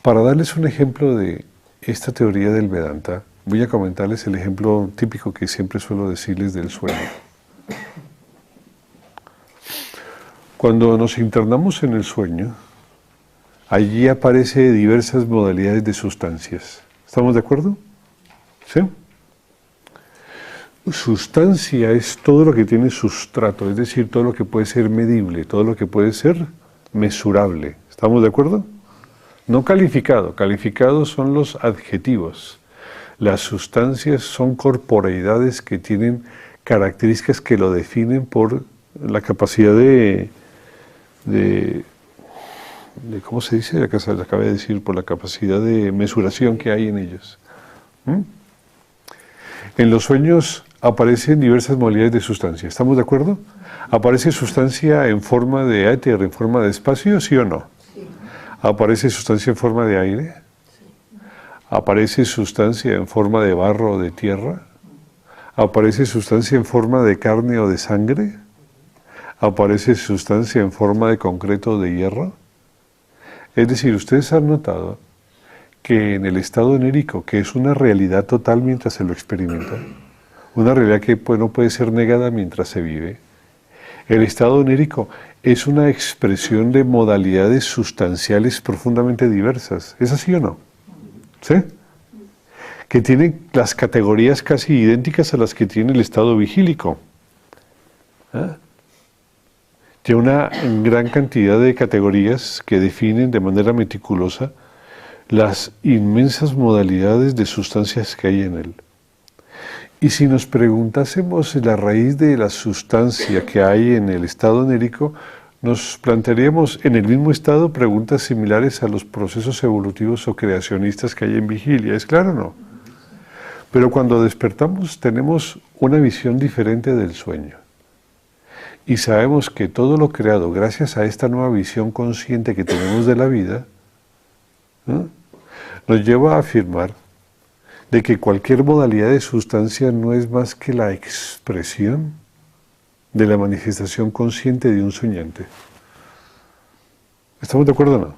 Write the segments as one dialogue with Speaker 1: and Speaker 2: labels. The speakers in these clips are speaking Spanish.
Speaker 1: Para darles un ejemplo de esta teoría del Vedanta, voy a comentarles el ejemplo típico que siempre suelo decirles del sueño. Cuando nos internamos en el sueño, allí aparecen diversas modalidades de sustancias. ¿Estamos de acuerdo? ¿Sí? Sustancia es todo lo que tiene sustrato, es decir, todo lo que puede ser medible, todo lo que puede ser mesurable. ¿Estamos de acuerdo? No calificado, calificados son los adjetivos. Las sustancias son corporeidades que tienen características que lo definen por la capacidad ¿cómo se dice? Acabé de decir, por la capacidad de mesuración que hay en ellos. En los sueños aparecen diversas modalidades de sustancia. ¿Estamos de acuerdo? ¿Aparece sustancia en forma de éter, en forma de espacio, sí o no?
Speaker 2: Sí.
Speaker 1: ¿Aparece sustancia en forma de aire?
Speaker 2: Sí.
Speaker 1: ¿Aparece sustancia en forma de barro o de tierra? ¿Aparece sustancia en forma de carne o de sangre? ¿Aparece sustancia en forma de concreto o de hierro? Es decir, ustedes han notado que en el estado onírico, que es una realidad total mientras se lo experimenta, una realidad que no puede ser negada mientras se vive, el estado onírico es una expresión de modalidades sustanciales profundamente diversas. ¿Es así o no? ¿Sí? Que tienen las categorías casi idénticas a las que tiene el estado vigílico. ¿Ah? Tiene una gran cantidad de categorías que definen de manera meticulosa las inmensas modalidades de sustancias que hay en él. Y si nos preguntásemos la raíz de la sustancia que hay en el estado onírico, nos plantearíamos en el mismo estado preguntas similares a los procesos evolutivos o creacionistas que hay en vigilia. ¿Es claro o no? Pero cuando despertamos tenemos una visión diferente del sueño. Y sabemos que todo lo creado gracias a esta nueva visión consciente que tenemos de la vida, ¿no?, nos lleva a afirmar de que cualquier modalidad de sustancia no es más que la expresión de la manifestación consciente de un soñante. ¿Estamos de acuerdo o no?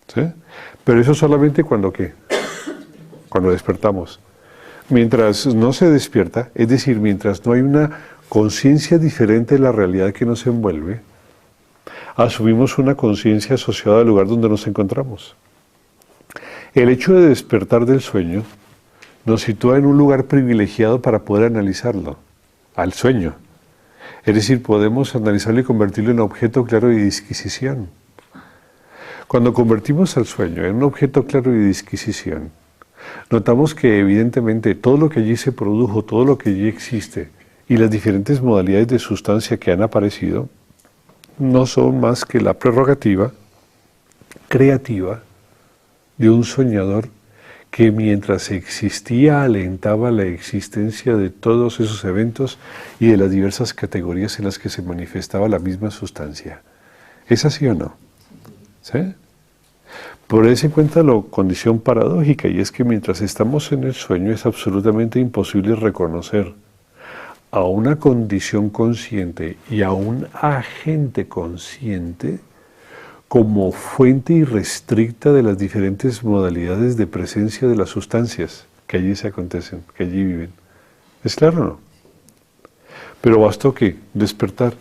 Speaker 1: ¿Sí? Pero eso solamente cuando ¿qué? Cuando despertamos. Mientras no se despierta, es decir, mientras no hay una conciencia diferente de la realidad que nos envuelve, asumimos una conciencia asociada al lugar donde nos encontramos. El hecho de despertar del sueño nos sitúa en un lugar privilegiado para poder analizarlo, al sueño. Es decir, podemos analizarlo y convertirlo en objeto claro y de disquisición. Cuando convertimos al sueño en un objeto claro y de disquisición, notamos que evidentemente todo lo que allí se produjo, todo lo que allí existe y las diferentes modalidades de sustancia que han aparecido no son más que la prerrogativa creativa de un soñador que mientras existía alentaba la existencia de todos esos eventos y de las diversas categorías en las que se manifestaba la misma sustancia. ¿Es así o no? ¿Sí? Por eso se encuentra la condición paradójica, y es que mientras estamos en el sueño es absolutamente imposible reconocer a una condición consciente y a un agente consciente como fuente irrestricta de las diferentes modalidades de presencia de las sustancias que allí se acontecen, que allí viven. ¿Es claro o no? Pero bastó que despertar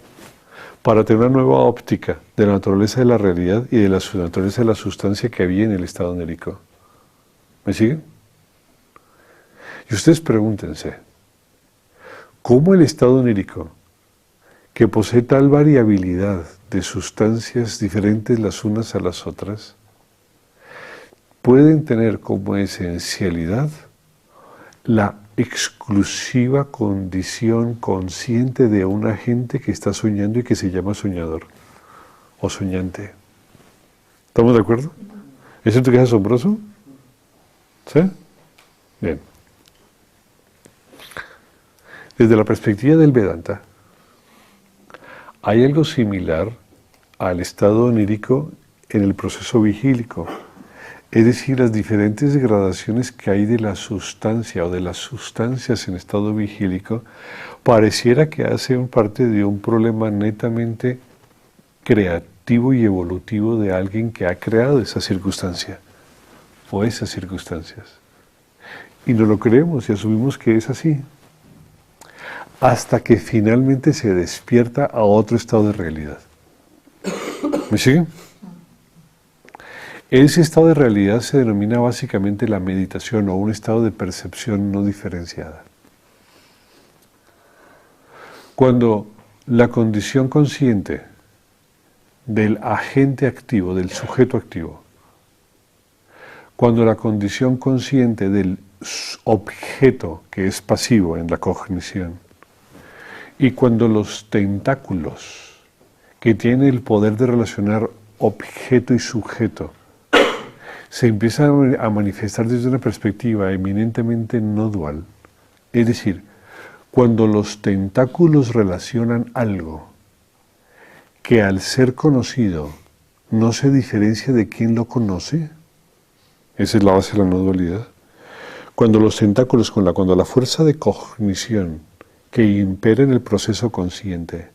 Speaker 1: para tener una nueva óptica de la naturaleza de la realidad y de la naturaleza de la sustancia que había en el estado onírico. ¿Me siguen? Y ustedes pregúntense, ¿cómo el estado onírico, que posee tal variabilidad de sustancias diferentes las unas a las otras, pueden tener como esencialidad la exclusiva condición consciente de un agente que está soñando y que se llama soñador o soñante? ¿Estamos de acuerdo? ¿Es cierto que es asombroso? ¿Sí? Bien. Desde la perspectiva del Vedanta, hay algo similar al estado onírico en el proceso vigílico, es decir, las diferentes gradaciones que hay de la sustancia o de las sustancias en estado vigílico pareciera que hacen parte de un problema netamente activo y evolutivo de alguien que ha creado esa circunstancia o esas circunstancias. Y no lo creemos y asumimos que es así. Hasta que finalmente se despierta a otro estado de realidad. ¿Me siguen? Ese estado de realidad se denomina básicamente la meditación o un estado de percepción no diferenciada. Cuando la condición consciente del agente activo, del sujeto activo, cuando la condición consciente del objeto que es pasivo en la cognición, y cuando los tentáculos que tienen el poder de relacionar objeto y sujeto se empiezan a manifestar desde una perspectiva eminentemente no dual, es decir, cuando los tentáculos relacionan algo que al ser conocido no se diferencia de quien lo conoce, esa es la base de la no dualidad. Cuando los tentáculos, cuando la fuerza de cognición que impera en el proceso consciente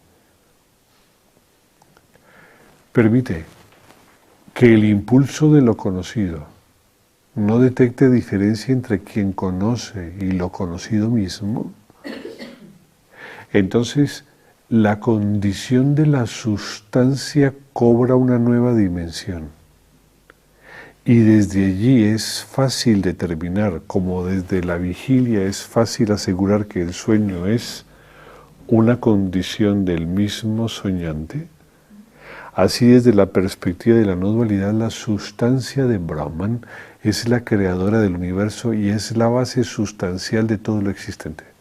Speaker 1: permite que el impulso de lo conocido no detecte diferencia entre quien conoce y lo conocido mismo, entonces la condición de la sustancia cobra una nueva dimensión. Y desde allí es fácil determinar, como desde la vigilia es fácil asegurar que el sueño es una condición del mismo soñante, así desde la perspectiva de la no dualidad, la sustancia de Brahman es la creadora del universo y es la base sustancial de todo lo existente.